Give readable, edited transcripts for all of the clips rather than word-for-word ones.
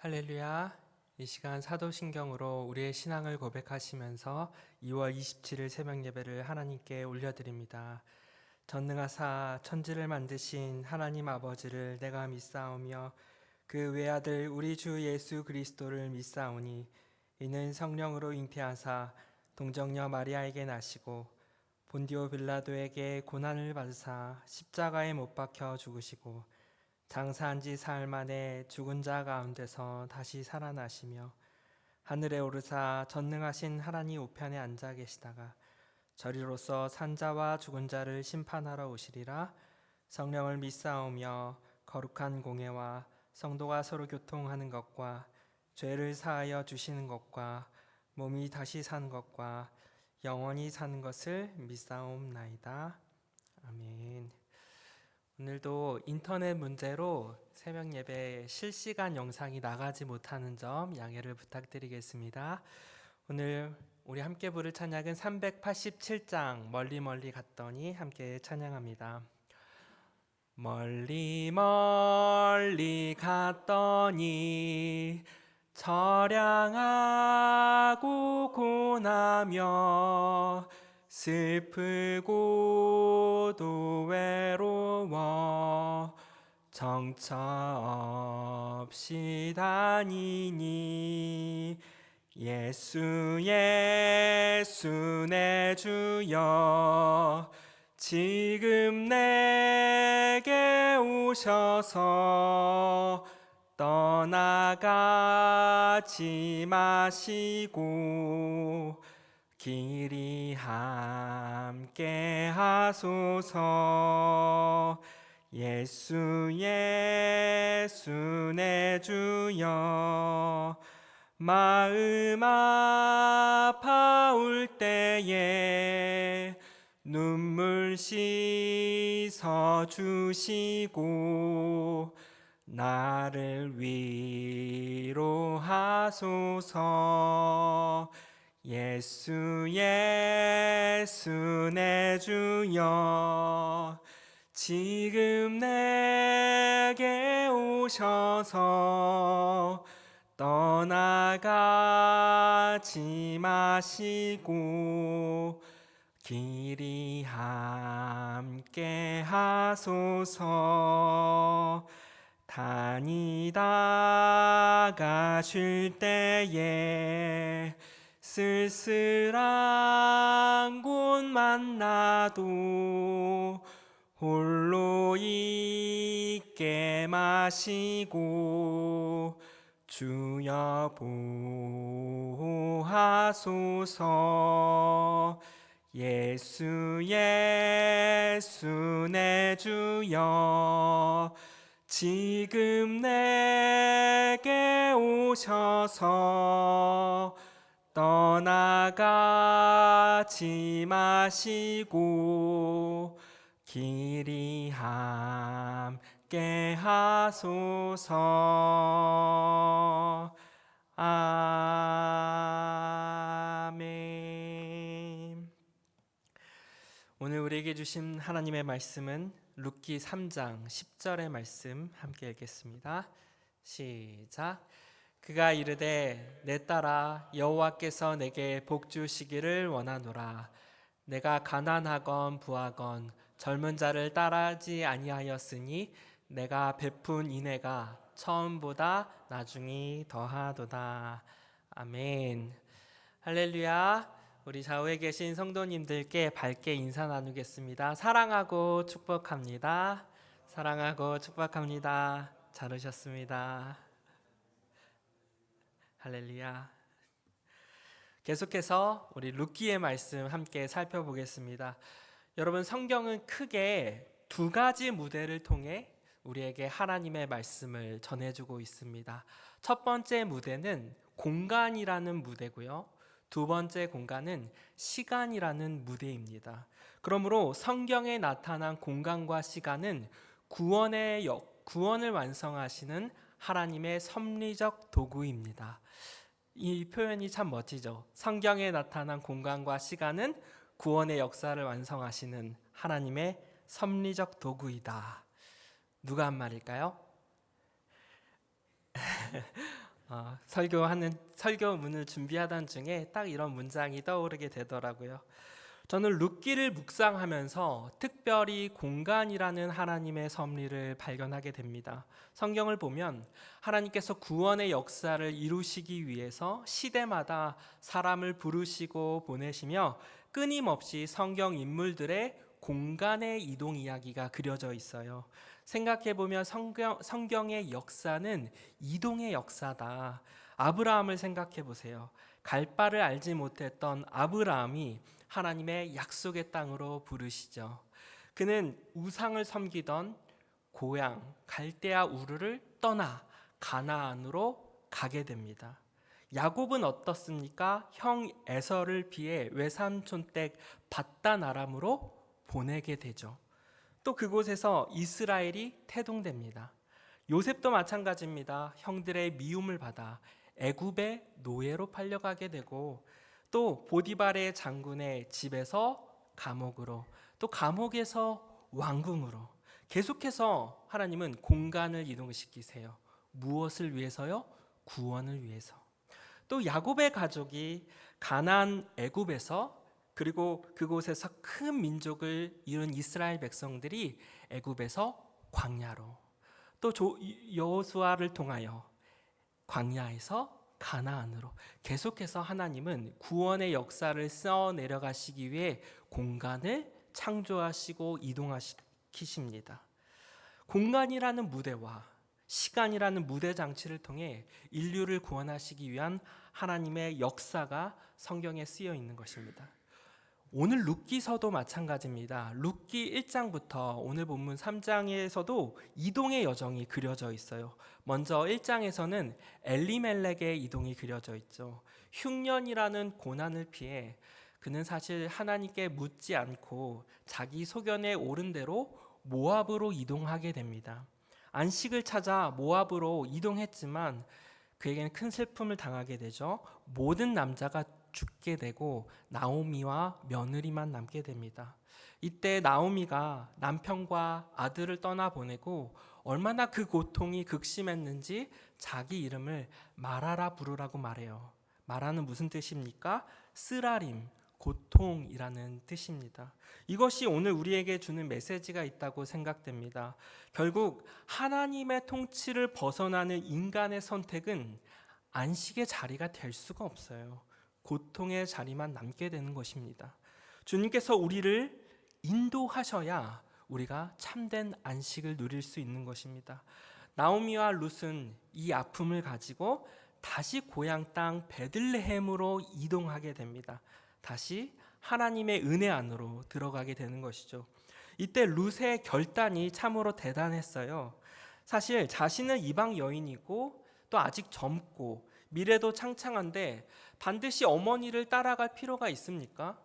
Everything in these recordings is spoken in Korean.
할렐루야. 이 시간 사도신경으로 우리의 신앙을 고백하시면서 2월 27일 새벽 예배를 하나님께 올려드립니다. 전능하사 천지를 만드신 하나님 아버지를 내가 믿사오며 그 외아들 우리 주 예수 그리스도를 믿사오니 이는 성령으로 잉태하사 동정녀 마리아에게 나시고 본디오 빌라도에게 고난을 받으사 십자가에 못 박혀 죽으시고 장사한 지 사흘 만에 죽은 자 가운데서 다시 살아나시며 하늘에 오르사 전능하신 하나님 우편에 앉아 계시다가 저리로서 산자와 죽은 자를 심판하러 오시리라. 성령을 믿사오며 거룩한 공회와 성도가 서로 교통하는 것과 죄를 사하여 주시는 것과 몸이 다시 사는 것과 영원히 사는 것을 믿사옵나이다. 아멘. 오늘도 인터넷 문제로 새벽 예배 실시간 영상이 나가지 못하는 점 양해를 부탁드리겠습니다. 오늘 우리 함께 부를 찬양은 387장 멀리 멀리 갔더니 함께 찬양합니다. 멀리 멀리 갔더니 처량하고 고나며 슬프고도 외로워 정처 없이 다니니 예수 예수 내 주여 지금 내게 오셔서 떠나가지 마시고 길이 함께 하소서. 예수 예수 내 주여 마음 아파올 때에 눈물 씻어 주시고 나를 위로하소서. 예수 예수 내 주여 지금 내게 오셔서 떠나가지 마시고 길이 함께 하소서. 다니다가 쉴 때에 쓸쓸한 곳 만나도 홀로 있게 마시고 주여 보호하소서. 예수 예수 내 주여 지금 내게 오셔서 떠나가지 마시고 길이 함께 하소서. 아멘. 오늘 우리에게 주신 하나님의 말씀은 룻기 3장 10절의 말씀 함께 읽겠습니다. 시작. 그가 이르되 내 딸아 여호와께서 내게 복 주시기를 원하노라. 내가 가난하건 부하건 젊은 자를 따라하지 아니하였으니 내가 베푼 인애가 처음보다 나중이 더하도다. 아멘. 할렐루야. 우리 좌우에 계신 성도님들께 밝게 인사 나누겠습니다. 사랑하고 축복합니다. 사랑하고 축복합니다. 잘 오셨습니다. 할렐루야. 계속해서 우리 룻기의 말씀 함께 살펴보겠습니다. 여러분, 성경은 크게 두 가지 무대를 통해 우리에게 하나님의 말씀을 전해주고 있습니다. 첫 번째 무대는 공간이라는 무대고요. 두 번째 공간은 시간이라는 무대입니다. 그러므로 성경에 나타난 공간과 시간은 구원을 완성하시는 하나님의 섭리적 도구입니다. 이 표현이 참 멋지죠. 성경에 나타난 공간과 시간은 구원의 역사를 완성하시는 하나님의 섭리적 도구이다. 누가 한 말일까요? 설교문을 준비하던 중에 딱 이런 문장이 떠오르게 되더라고요. 저는 룻기를 묵상하면서 특별히 공간이라는 하나님의 섭리를 발견하게 됩니다. 성경을 보면 하나님께서 구원의 역사를 이루시기 위해서 시대마다 사람을 부르시고 보내시며 끊임없이 성경 인물들의 공간의 이동 이야기가 그려져 있어요. 생각해보면 성경의 역사는 이동의 역사다. 아브라함을 생각해 보세요. 갈 바를 알지 못했던 아브라함이 하나님의 약속의 땅으로 부르시죠. 그는 우상을 섬기던 고향 갈대아 우르를 떠나 가나안으로 가게 됩니다. 야곱은 어떻습니까? 형 에서를 피해 외삼촌 댁 밧단 아람으로 보내게 되죠. 또 그곳에서 이스라엘이 태동됩니다. 요셉도 마찬가지입니다. 형들의 미움을 받아 애굽의 노예로 팔려가게 되고 또 보디발의 장군의 집에서 감옥으로 또 감옥에서 왕궁으로 계속해서 하나님은 공간을 이동시키세요. 무엇을 위해서요? 구원을 위해서. 또 야곱의 가족이 가나안 애굽에서 그리고 그곳에서 큰 민족을 이룬 이스라엘 백성들이 애굽에서 광야로 또 여호수아를 통하여 광야에서 가나안으로 계속해서 하나님은 구원의 역사를 써 내려가시기 위해 공간을 창조하시고 이동시키십니다. 공간이라는 무대와 시간이라는 무대 장치를 통해 인류를 구원하시기 위한 하나님의 역사가 성경에 쓰여 있는 것입니다. 오늘 룻기서도 마찬가지입니다. 룻기 1장부터 오늘 본문 3장에서도 이동의 여정이 그려져 있어요. 먼저 1장에서는 엘리멜렉의 이동이 그려져 있죠. 흉년이라는 고난을 피해 그는 사실 하나님께 묻지 않고 자기 소견에 오른 대로 모압으로 이동하게 됩니다. 안식을 찾아 모압으로 이동했지만 그에게는 큰 슬픔을 당하게 되죠. 모든 남자가 죽게 되고 나오미와 며느리만 남게 됩니다. 이때 나오미가 남편과 아들을 떠나보내고 얼마나 그 고통이 극심했는지 자기 이름을 마라라 부르라고 말해요. 마라는 무슨 뜻입니까? 쓰라림, 고통이라는 뜻입니다. 이것이 오늘 우리에게 주는 메시지가 있다고 생각됩니다. 결국 하나님의 통치를 벗어나는 인간의 선택은 안식의 자리가 될 수가 없어요. 고통의 자리만 남게 되는 것입니다. 주님께서 우리를 인도하셔야 우리가 참된 안식을 누릴 수 있는 것입니다. 나오미와 룻은 이 아픔을 가지고 다시 고향 땅 베들레헴으로 이동하게 됩니다. 다시 하나님의 은혜 안으로 들어가게 되는 것이죠. 이때 룻의 결단이 참으로 대단했어요. 사실 자신은 이방 여인이고 또 아직 젊고 미래도 창창한데 반드시 어머니를 따라갈 필요가 있습니까?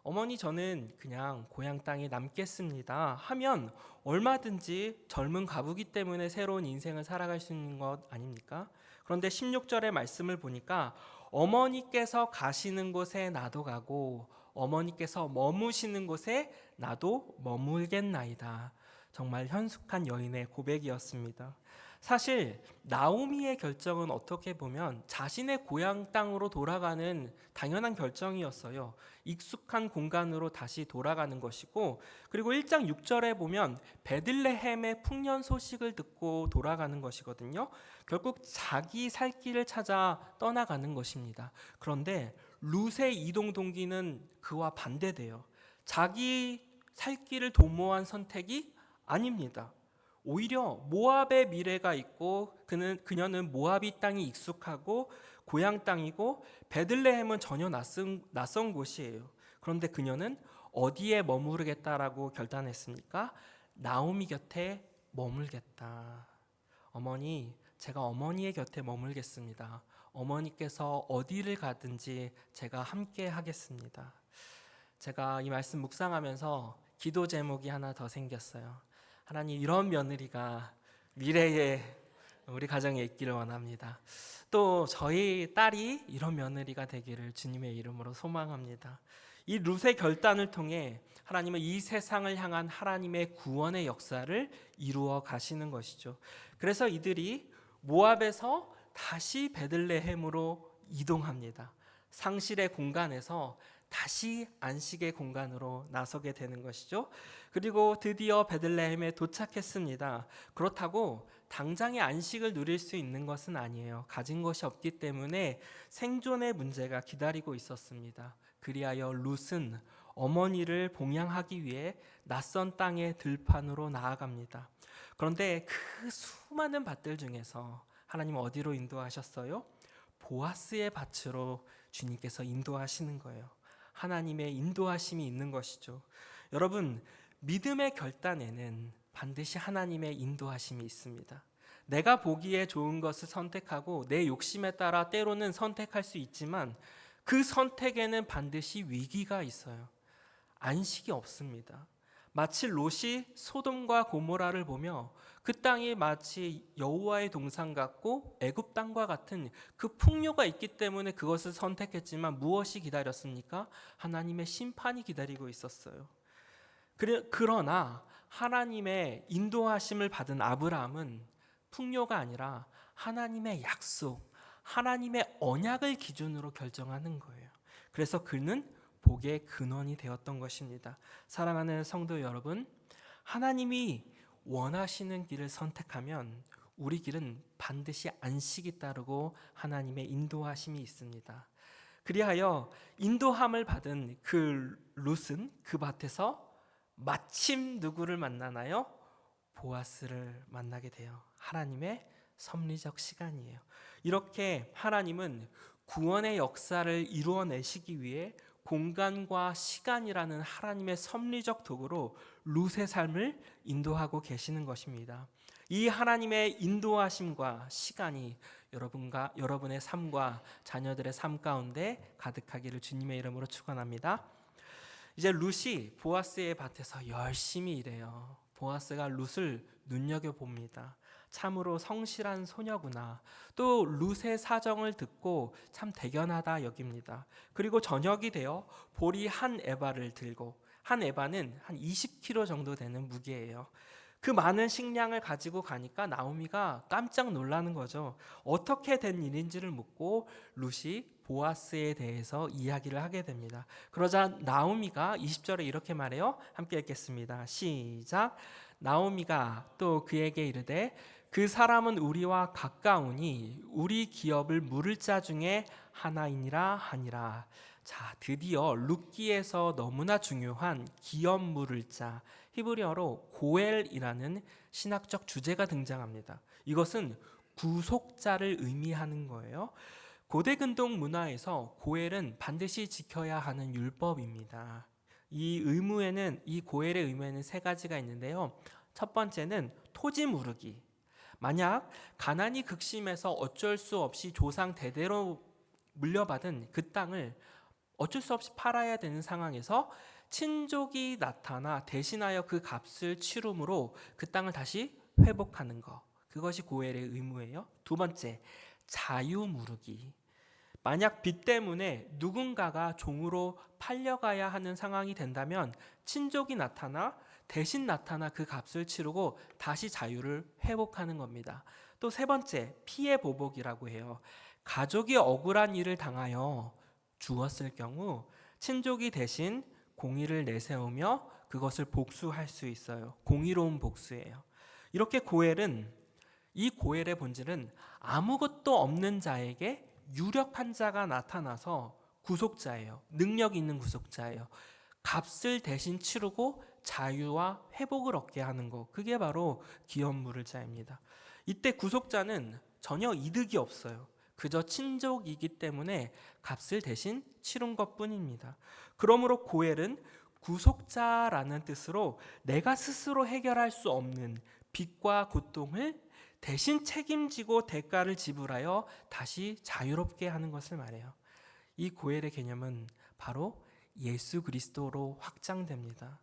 어머니 저는 그냥 고향 땅에 남겠습니다 하면 얼마든지 젊은 가부기 때문에 새로운 인생을 살아갈 수 있는 것 아닙니까? 그런데 16절의 말씀을 보니까 어머니께서 가시는 곳에 나도 가고 어머니께서 머무시는 곳에 나도 머물겠나이다. 정말 현숙한 여인의 고백이었습니다. 사실 나오미의 결정은 어떻게 보면 자신의 고향 땅으로 돌아가는 당연한 결정이었어요. 익숙한 공간으로 다시 돌아가는 것이고, 그리고 1장 6절에 보면 베들레헴의 풍년 소식을 듣고 돌아가는 것이거든요. 결국 자기 살 길을 찾아 떠나가는 것입니다. 그런데 룻의 이동 동기는 그와 반대돼요. 자기 살 길을 도모한 선택이 아닙니다. 오히려 모압의 미래가 있고 그녀는 모압이 땅이 익숙하고 고향 땅이고 베들레헴은 전혀 낯선 곳이에요. 그런데 그녀는 어디에 머무르겠다라고 결단했습니까? 나오미 곁에 머물겠다. 어머니, 제가 어머니의 곁에 머물겠습니다. 어머니께서 어디를 가든지 제가 함께 하겠습니다. 제가 이 말씀 묵상하면서 기도 제목이 하나 더 생겼어요. 하나님, 이런 며느리가 미래에 우리 가정에 있기를 원합니다. 또 저희 딸이 이런 며느리가 되기를 주님의 이름으로 소망합니다. 이 룻의 결단을 통해 하나님은 이 세상을 향한 하나님의 구원의 역사를 이루어 가시는 것이죠. 그래서 이들이 모압에서 다시 베들레헴으로 이동합니다. 상실의 공간에서 다시 안식의 공간으로 나서게 되는 것이죠. 그리고 드디어 베들레헴에 도착했습니다. 그렇다고 당장의 안식을 누릴 수 있는 것은 아니에요. 가진 것이 없기 때문에 생존의 문제가 기다리고 있었습니다. 그리하여 룻은 어머니를 봉양하기 위해 낯선 땅의 들판으로 나아갑니다. 그런데 그 수많은 밭들 중에서 하나님은 어디로 인도하셨어요? 보아스의 밭으로 주님께서 인도하시는 거예요. 하나님의 인도하심이 있는 것이죠. 여러분, 믿음의 결단에는 반드시 하나님의 인도하심이 있습니다. 내가 보기에 좋은 것을 선택하고 내 욕심에 따라 때로는 선택할 수 있지만 그 선택에는 반드시 위기가 있어요. 안식이 없습니다. 마치 롯이 소돔과 고모라를 보며 그 땅이 마치 여호와의 동산 같고 애굽 땅과 같은 그 풍요가 있기 때문에 그것을 선택했지만 무엇이 기다렸습니까? 하나님의 심판이 기다리고 있었어요. 그러나 하나님의 인도하심을 받은 아브라함은 풍요가 아니라 하나님의 약속, 하나님의 언약을 기준으로 결정하는 거예요. 그래서 그는 복의 근원이 되었던 것입니다. 사랑하는 성도 여러분, 하나님이 원하시는 길을 선택하면 우리 길은 반드시 안식이 따르고 하나님의 인도하심이 있습니다. 그리하여 인도함을 받은 그 룻은 그 밭에서 마침 누구를 만나나요? 보아스를 만나게 돼요. 하나님의 섭리적 시간이에요. 이렇게 하나님은 구원의 역사를 이루어내시기 위해 공간과 시간이라는 하나님의 섭리적 도구로 룻의 삶을 인도하고 계시는 것입니다. 이 하나님의 인도하심과 시간이 여러분의 삶과 자녀들의 삶 가운데 가득하기를 주님의 이름으로 축원합니다. 이제 룻이 보아스의 밭에서 열심히 일해요. 보아스가 룻을 눈여겨봅니다. 참으로 성실한 소녀구나. 또 룻의 사정을 듣고 참 대견하다 여깁니다. 그리고 저녁이 되어 보리 한 에바를 들고, 한 에바는 한 20kg 정도 되는 무게예요. 그 많은 식량을 가지고 가니까 나오미가 깜짝 놀라는 거죠. 어떻게 된 일인지를 묻고 룻이 보아스에 대해서 이야기를 하게 됩니다. 그러자 나오미가 20절에 이렇게 말해요. 함께 읽겠습니다. 시작. 나오미가 또 그에게 이르되 그 사람은 우리와 가까우니 우리 기업을 물을 자 중에 하나이니라 하니라. 자, 드디어 룻기에서 너무나 중요한 기업 물을 자, 히브리어로 고엘이라는 신학적 주제가 등장합니다. 이것은 구속자를 의미하는 거예요. 고대 근동 문화에서 고엘은 반드시 지켜야 하는 율법입니다. 이 고엘의 의무에는 세 가지가 있는데요. 첫 번째는 토지 무르기. 만약 가난이 극심해서 어쩔 수 없이 조상 대대로 물려받은 그 땅을 어쩔 수 없이 팔아야 되는 상황에서 친족이 나타나 대신하여 그 값을 치름으로 그 땅을 다시 회복하는 것. 그것이 고엘의 의무예요. 두 번째, 자유 무르기. 만약 빚 때문에 누군가가 종으로 팔려가야 하는 상황이 된다면 친족이 대신 나타나 그 값을 치르고 다시 자유를 회복하는 겁니다. 또 세 번째, 피해 보복이라고 해요. 가족이 억울한 일을 당하여 죽었을 경우 친족이 대신 공의를 내세우며 그것을 복수할 수 있어요. 공의로운 복수예요. 이렇게 이 고엘의 본질은 아무것도 없는 자에게 유력한 자가 나타나서 구속자예요. 능력 있는 구속자예요. 값을 대신 치르고 자유와 회복을 얻게 하는 것, 그게 바로 기업 물을 자입니다. 이때 구속자는 전혀 이득이 없어요. 그저 친족이기 때문에 값을 대신 치른 것뿐입니다. 그러므로 고엘은 구속자라는 뜻으로 내가 스스로 해결할 수 없는 빚과 고통을 대신 책임지고 대가를 지불하여 다시 자유롭게 하는 것을 말해요. 이 고엘의 개념은 바로 예수 그리스도로 확장됩니다.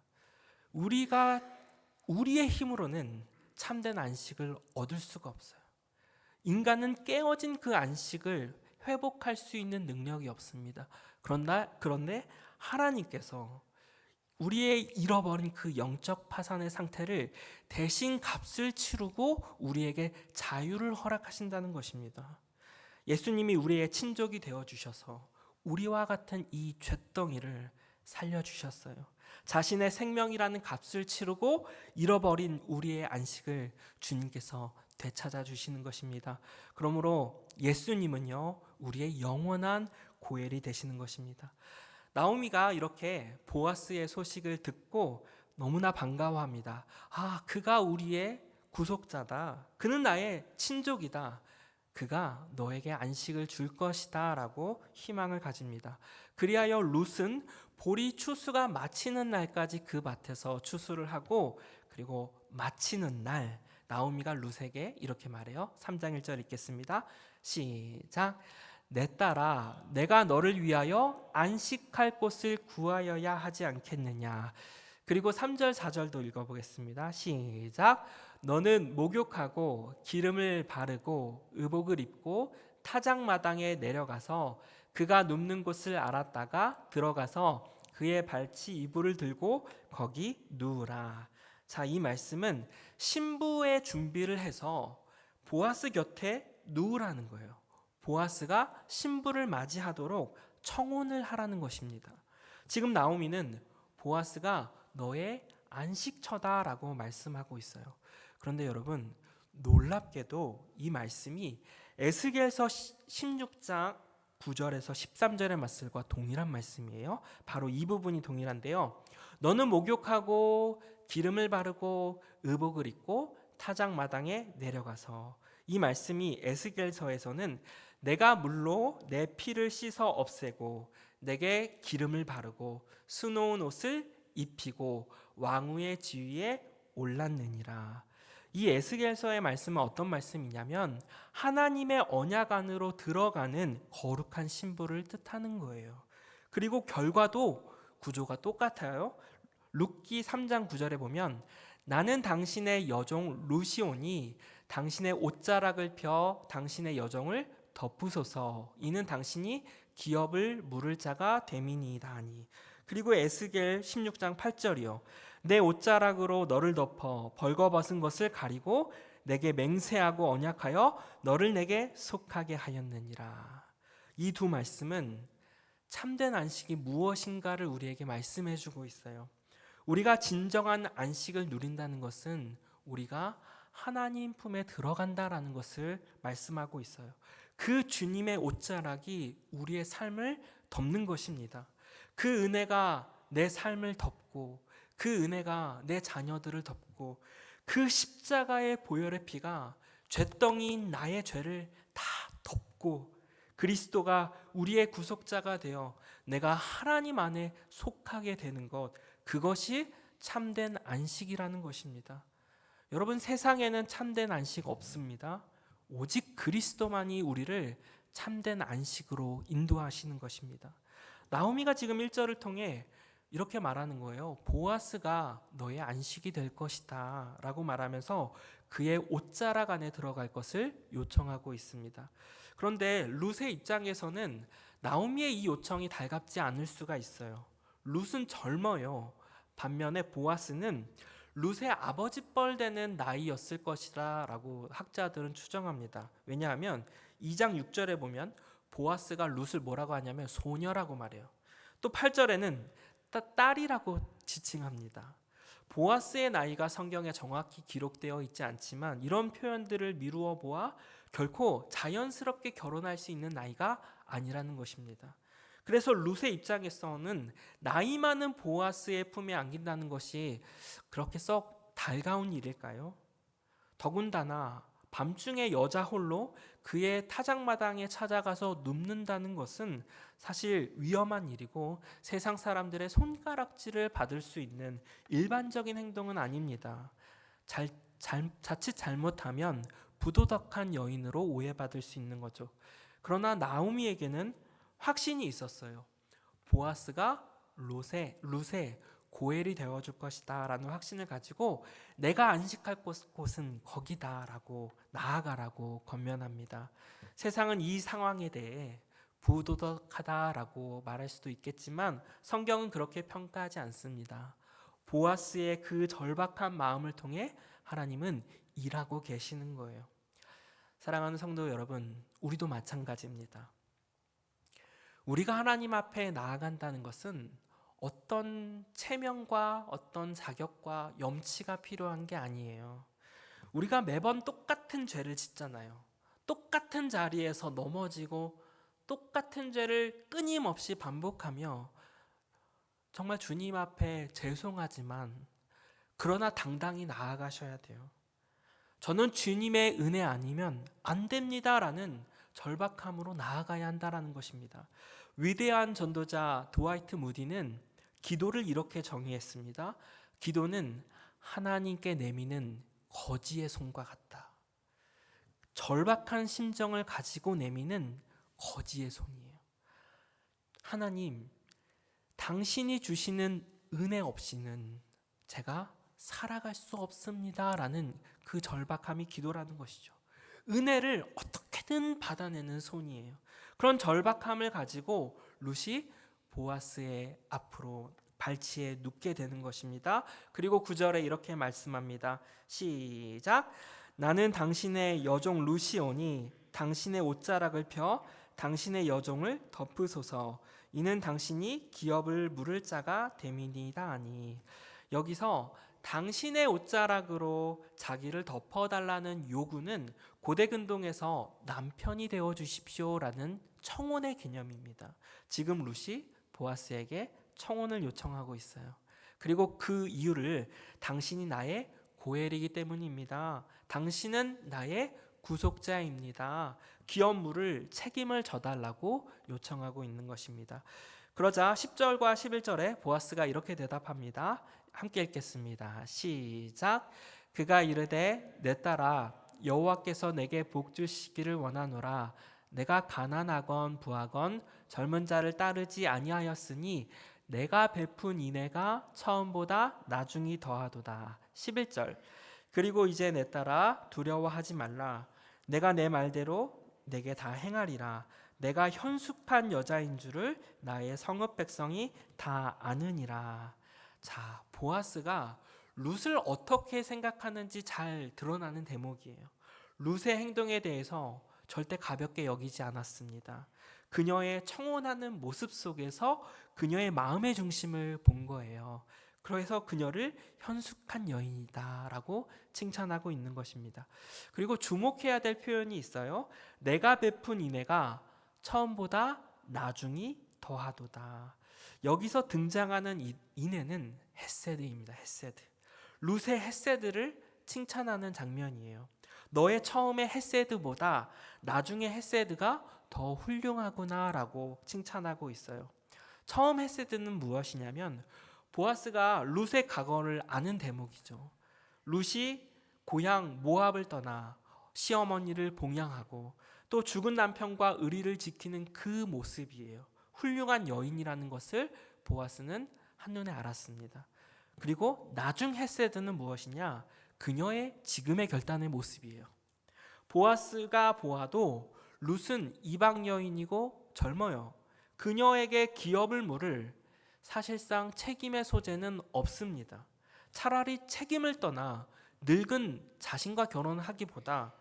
우리의 힘으로는 참된 안식을 얻을 수가 없어요. 인간은 깨어진 그 안식을 회복할 수 있는 능력이 없습니다. 그런데 하나님께서 우리의 잃어버린 그 영적 파산의 상태를 대신 값을 치르고 우리에게 자유를 허락하신다는 것입니다. 예수님이 우리의 친족이 되어주셔서 우리와 같은 이 쇳덩이를 살려주셨어요. 자신의 생명이라는 값을 치르고 잃어버린 우리의 안식을 주님께서 되찾아 주시는 것입니다. 그러므로 예수님은요, 우리의 영원한 고엘이 되시는 것입니다. 나오미가 이렇게 보아스의 소식을 듣고 너무나 반가워합니다. 그가 우리의 구속자다. 그는 나의 친족이다. 그가 너에게 안식을 줄 것이다 라고 희망을 가집니다. 그리하여 룻은 보리 추수가 마치는 날까지 그 밭에서 추수를 하고, 그리고 마치는 날 나오미가 룻에게 이렇게 말해요. 3장 1절 읽겠습니다. 시작. 내 딸아, 내가 너를 위하여 안식할 곳을 구하여야 하지 않겠느냐. 그리고 3절 4절도 읽어보겠습니다. 시작. 너는 목욕하고 기름을 바르고 의복을 입고 타작마당에 내려가서 그가 눕는 곳을 알았다가 들어가서 그의 발치 이불을 들고 거기 누우라. 자, 이 말씀은 신부의 준비를 해서 보아스 곁에 누우라는 거예요. 보아스가 신부를 맞이하도록 청혼을 하라는 것입니다. 지금 나오미는 보아스가 너의 안식처다라고 말씀하고 있어요. 그런데 여러분, 놀랍게도 이 말씀이 에스겔서 16장 9절에서 13절의 말씀과 동일한 말씀이에요. 바로 이 부분이 동일한데요. 너는 목욕하고 기름을 바르고 의복을 입고 타작마당에 내려가서, 이 말씀이 에스겔서에서는 내가 물로 내 피를 씻어 없애고 내게 기름을 바르고 수놓은 옷을 입히고 왕후의 지위에 올랐느니라. 이 에스겔서의 말씀은 어떤 말씀이냐면 하나님의 언약 안으로 들어가는 거룩한 신부를 뜻하는 거예요. 그리고 결과도 구조가 똑같아요. 룻기 3장 9절에 보면 나는 당신의 여종 루시오니 당신의 옷자락을 펴 당신의 여종을 덮으소서. 이는 당신이 기업을 물을 자가 됨이니이다 하니. 그리고 에스겔 16장 8절이요. 내 옷자락으로 너를 덮어 벌거벗은 것을 가리고 내게 맹세하고 언약하여 너를 내게 속하게 하였느니라. 이 두 말씀은 참된 안식이 무엇인가를 우리에게 말씀해 주고 있어요. 우리가 진정한 안식을 누린다는 것은 우리가 하나님 품에 들어간다라는 것을 말씀하고 있어요. 그 주님의 옷자락이 우리의 삶을 덮는 것입니다. 그 은혜가 내 삶을 덮고, 그 은혜가 내 자녀들을 덮고, 그 십자가의 보혈의 피가 쇳덩이인 나의 죄를 다 덮고, 그리스도가 우리의 구속자가 되어 내가 하나님 안에 속하게 되는 것, 그것이 참된 안식이라는 것입니다. 여러분, 세상에는 참된 안식 없습니다. 오직 그리스도만이 우리를 참된 안식으로 인도하시는 것입니다. 나오미가 지금 1절을 통해 이렇게 말하는 거예요. 보아스가 너의 안식이 될 것이다 라고 말하면서 그의 옷자락 안에 들어갈 것을 요청하고 있습니다. 그런데 룻의 입장에서는 나오미의 이 요청이 달갑지 않을 수가 있어요. 룻은 젊어요. 반면에 보아스는 룻의 아버지 뻘 되는 나이였을 것이다 라고 학자들은 추정합니다. 왜냐하면 2장 6절에 보면 보아스가 룻을 뭐라고 하냐면 소녀라고 말해요. 또 8절에는 딸이라고 지칭합니다. 보아스의 나이가 성경에 정확히 기록되어 있지 않지만 이런 표현들을 미루어 보아 결코 자연스럽게 결혼할 수 있는 나이가 아니라는 것입니다. 그래서 룻의 입장에서는 나이 많은 보아스의 품에 안긴다는 것이 그렇게 썩 달가운 일일까요? 더군다나 밤중에 여자 홀로 그의 타작마당에 찾아가서 눕는다는 것은 사실 위험한 일이고 세상 사람들의 손가락질을 받을 수 있는 일반적인 행동은 아닙니다. 자칫 잘못하면 부도덕한 여인으로 오해받을 수 있는 거죠. 그러나 나오미에게는 확신이 있었어요. 보아스가 룻의 고엘이 되어줄 것이다 라는 확신을 가지고 내가 안식할 곳은 거기다 라고 나아가라고 권면합니다. 세상은 이 상황에 대해 부도덕하다 라고 말할 수도 있겠지만 성경은 그렇게 평가하지 않습니다. 보아스의 그 절박한 마음을 통해 하나님은 일하고 계시는 거예요. 사랑하는 성도 여러분, 우리도 마찬가지입니다. 우리가 하나님 앞에 나아간다는 것은 어떤 체면과 어떤 자격과 염치가 필요한 게 아니에요. 우리가 매번 똑같은 죄를 짓잖아요. 똑같은 자리에서 넘어지고 똑같은 죄를 끊임없이 반복하며 정말 주님 앞에 죄송하지만 그러나 당당히 나아가셔야 돼요. 저는 주님의 은혜 아니면 안 됩니다라는 절박함으로 나아가야 한다라는 것입니다. 위대한 전도자 드와이트 무디는 기도를 이렇게 정의했습니다. 기도는 하나님께 내미는 거지의 손과 같다. 절박한 심정을 가지고 내미는 거지의 손이에요. 하나님, 당신이 주시는 은혜 없이는 제가 살아갈 수 없습니다 라는 그 절박함이 기도라는 것이죠. 은혜를 어떻게든 받아내는 손이에요. 그런 절박함을 가지고 룻이 보아스의 앞으로 발치에 눕게 되는 것입니다. 그리고 9절에 이렇게 말씀합니다. 시작. 나는 당신의 여종 룻이오니 당신의 옷자락을 펴 당신의 여종을 덮으소서. 이는 당신이 기업을 물을 자가 됨이니이다 하니. 여기서 당신의 옷자락으로 자기를 덮어달라는 요구는 고대 근동에서 남편이 되어 주십시오라는 청혼의 개념입니다. 지금 룻이 보아스에게 청혼을 요청하고 있어요. 그리고 그 이유를 당신이 나의 고엘이기 때문입니다. 당신은 나의 구속자입니다. 기업물을 책임을 져달라고 요청하고 있는 것입니다. 그러자 10절과 11절에 보아스가 이렇게 대답합니다. 함께 읽겠습니다. 시작. 그가 이르되 내 딸아 여호와께서 내게 복 주시기를 원하노라. 내가 가난하건 부하건 젊은 자를 따르지 아니하였으니 내가 베푼 인애가 처음보다 나중이 더하도다. 11절. 그리고 이제 내 딸아 두려워하지 말라. 내가 내 말대로 내게 다 행하리라. 내가 현숙한 여자인 줄을 나의 성읍 백성이 다 아느니라. 자, 보아스가 룻을 어떻게 생각하는지 잘 드러나는 대목이에요. 룻의 행동에 대해서 절대 가볍게 여기지 않았습니다. 그녀의 청혼하는 모습 속에서 그녀의 마음의 중심을 본 거예요. 그래서 그녀를 현숙한 여인이다라고 칭찬하고 있는 것입니다. 그리고 주목해야 될 표현이 있어요. 내가 베푼 인애가 처음보다 나중이 더하도다. 여기서 등장하는 인애는 헤세드입니다. 헤세드. 룻의 헤세드를 칭찬하는 장면이에요. 너의 처음의 헤세드보다 나중의 헤세드가 더 훌륭하구나라고 칭찬하고 있어요. 처음 헤세드는 무엇이냐면 보아스가 룻의 과거를 아는 대목이죠. 룻이 고향 모압을 떠나 시어머니를 봉양하고 또 죽은 남편과 의리를 지키는 그 모습이에요. 훌륭한 여인이라는 것을 보아스는 한눈에 알았습니다. 그리고 나중 헤세드는 무엇이냐? 그녀의 지금의 결단의 모습이에요. 보아스가 보아도 룻은 이방 여인이고 젊어요. 그녀에게 기업을 물을 사실상 책임의 소재는 없습니다. 차라리 책임을 떠나 늙은 자신과 결혼하기보다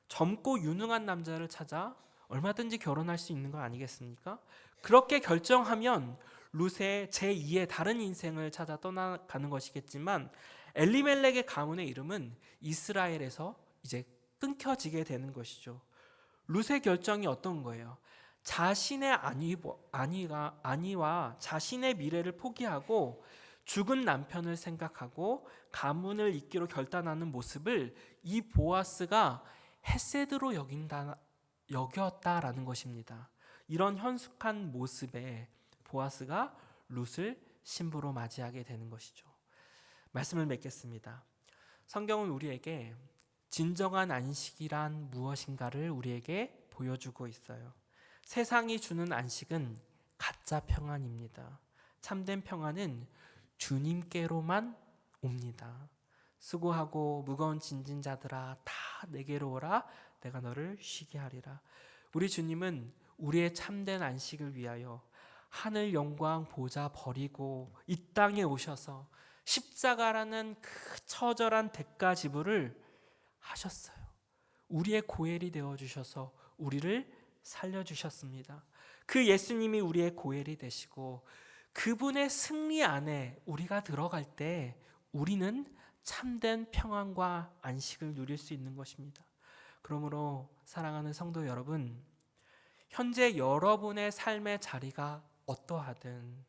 젊고 유능한 남자를 찾아 얼마든지 결혼할 수 있는 거 아니겠습니까? 그렇게 결정하면 룻의 제2의 다른 인생을 찾아 떠나가는 것이겠지만 엘리멜렉의 가문의 이름은 이스라엘에서 이제 끊겨지게 되는 것이죠. 룻의 결정이 어떤 거예요? 자신의 안위와 자신의 미래를 포기하고 죽은 남편을 생각하고 가문을 잇기로 결단하는 모습을 이 보아스가 헤세드로 여겼다라는 것입니다. 이런 현숙한 모습에 보아스가 룻을 신부로 맞이하게 되는 것이죠. 말씀을 맺겠습니다. 성경은 우리에게 진정한 안식이란 무엇인가를 우리에게 보여주고 있어요. 세상이 주는 안식은 가짜 평안입니다. 참된 평안은 주님께로만 옵니다. 수고하고 무거운 짐진 자들아 다 내게로 오라. 내가 너를 쉬게 하리라. 우리 주님은 우리의 참된 안식을 위하여 하늘 영광 보좌 버리고 이 땅에 오셔서 십자가라는 그 처절한 대가 지불을 하셨어요. 우리의 고엘이 되어 주셔서 우리를 살려 주셨습니다. 그 예수님이 우리의 고엘이 되시고 그분의 승리 안에 우리가 들어갈 때 우리는 참된 평안과 안식을 누릴 수 있는 것입니다. 그러므로 사랑하는 성도 여러분, 현재 여러분의 삶의 자리가 어떠하든,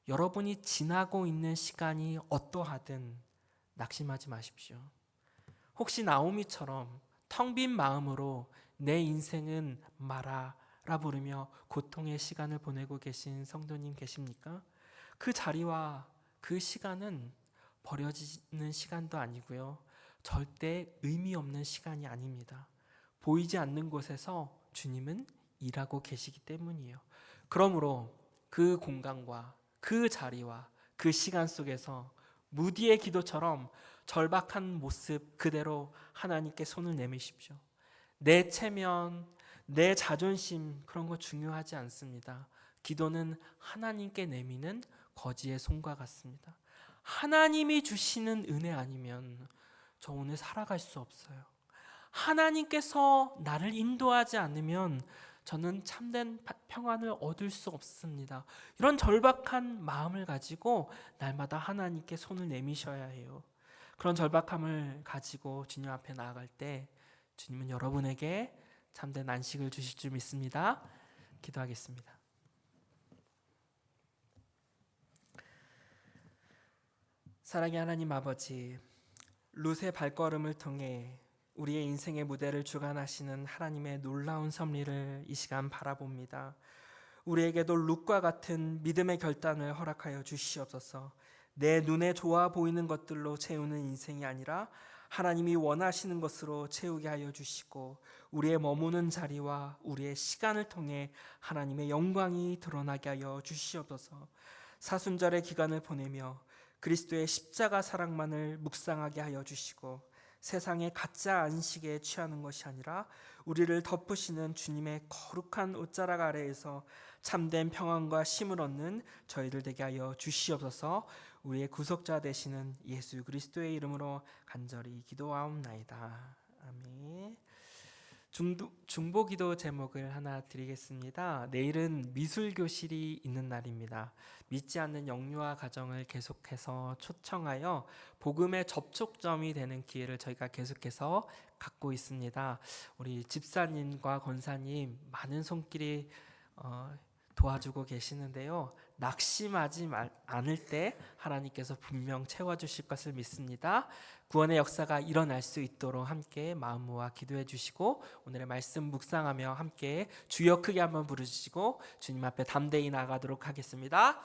여러분이 지나고 있는 시간이 어떠하든 낙심하지 마십시오. 혹시 나오미처럼 텅 빈 마음으로 내 인생은 마라라 부르며 고통의 시간을 보내고 계신 성도님 계십니까? 그 자리와 그 시간은 버려지는 시간도 아니고요, 절대 의미 없는 시간이 아닙니다. 보이지 않는 곳에서 주님은 일하고 계시기 때문이에요. 그러므로 그 공간과 그 자리와 그 시간 속에서 무디의 기도처럼 절박한 모습 그대로 하나님께 손을 내미십시오. 내 체면, 내 자존심 그런 거 중요하지 않습니다. 기도는 하나님께 내미는 거지의 손과 같습니다. 하나님이 주시는 은혜 아니면 저 오늘 살아갈 수 없어요. 하나님께서 나를 인도하지 않으면 저는 참된 평안을 얻을 수 없습니다. 이런 절박한 마음을 가지고 날마다 하나님께 손을 내미셔야 해요. 그런 절박함을 가지고 주님 앞에 나아갈 때 주님은 여러분에게 참된 안식을 주실 줄 믿습니다. 기도하겠습니다. 사랑의 하나님 아버지, 룻의 발걸음을 통해 우리의 인생의 무대를 주관하시는 하나님의 놀라운 섭리를 이 시간 바라봅니다. 우리에게도 룻과 같은 믿음의 결단을 허락하여 주시옵소서. 내 눈에 좋아 보이는 것들로 채우는 인생이 아니라 하나님이 원하시는 것으로 채우게 하여 주시고, 우리의 머무는 자리와 우리의 시간을 통해 하나님의 영광이 드러나게 하여 주시옵소서. 사순절의 기간을 보내며 그리스도의 십자가 사랑만을 묵상하게 하여 주시고, 세상의 가짜 안식에 취하는 것이 아니라 우리를 덮으시는 주님의 거룩한 옷자락 아래에서 참된 평안과 쉼을 얻는 저희들 되게 하여 주시옵소서. 우리의 구속자 되시는 예수 그리스도의 이름으로 간절히 기도하옵나이다. 아멘. 중보기도 제목을 하나 드리겠습니다. 내일은 미술교실이 있는 날입니다. 믿지 않는 영유아 가정을 계속해서 초청하여 복음의 접촉점이 되는 기회를 저희가 계속해서 갖고 있습니다. 우리 집사님과 권사님 많은 손길이 도와주고 계시는데요, 낙심하지 않을 때 하나님께서 분명 채워주실 것을 믿습니다. 구원의 역사가 일어날 수 있도록 함께 마음 모아 기도해 주시고, 오늘의 말씀 묵상하며 함께 주여 크게 한번 부르시고 주님 앞에 담대히 나가도록 하겠습니다.